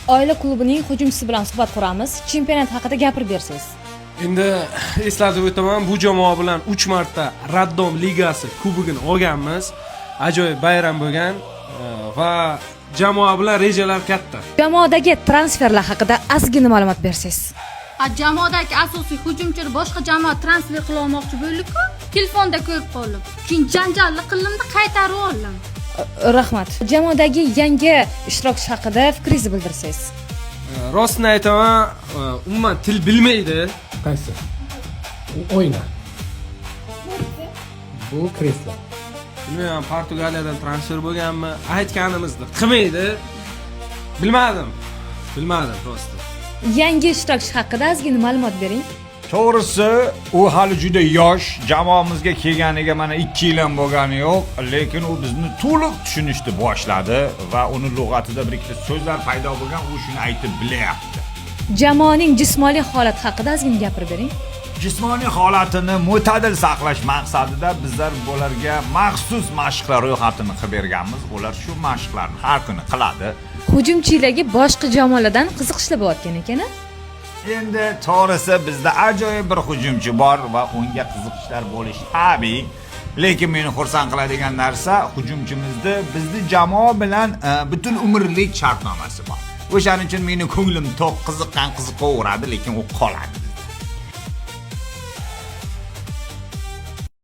Oila klubining hujumchisi bilan suhbat quramiz. Chempionat haqida gapirib bersangiz. Endi eslatib o'taman, bu jamoa bilan 3 marta Raddom ligasi kubogini olganmiz. Ajoyib bayram bo'lgan va jamoa bilan rejalar katta. Jamoadagi transferlar haqida ozgina ma'lumot bersangiz. Jamoadagi asosiy hujumchini boshqa jamoa transfer qila olmoqchi bo'ldi-ku, telefonda ko'rib qoldim. Keyin janjalli qildim-da qaytarib oldim. Rahmat. Jamoadagi yangi ishtirokchi haqida fikringizni bildirsangiz. Rostini aytaman, umuman til bilmaydi. Qaysi? O'yna. Bu kreslo. Bilmayman, Portugaliyadan transfer bo'lganmi? Aytganimizni qilmaydi. Bilmadim rosti. Yangi ishtirokchi haqida ozgina ma'lumot bering. To'g'risi, u hali juda yosh, jamoamizga kelganiga mana 2 yil ham bo'lgani yo'q, lekin u bizni to'liq tushunishni boshladi va uni lug'atida bir ikkita so'zlar paydo bo'lgan, u shuni aytib bilyapti. Jamoaning jismoniy holati haqida ozgina gapirib bering. Jismoniy holatini mo'tadil saqlash maqsadida bizlar ularga maxsus mashqlar ro'yxatini qilib berganmiz. Ular shu mashqlarni har kuni qiladi. Hujumchilarga boshqa jamoalardan qiziqishlar bo'layotgan ekan. Endi to'g'risi bizda ajoyib bir hujumchi bor va unga qiziqishlar bo'lishi tabiiy. Lekin meni xursand qiladigan narsa, hujumchimizda bizni jamoa bilan butun umrlik shartnomasi bor. O'shaning uchun meni ko'nglim to'q qiziqqan qiziqaveradi, lekin u qoladi.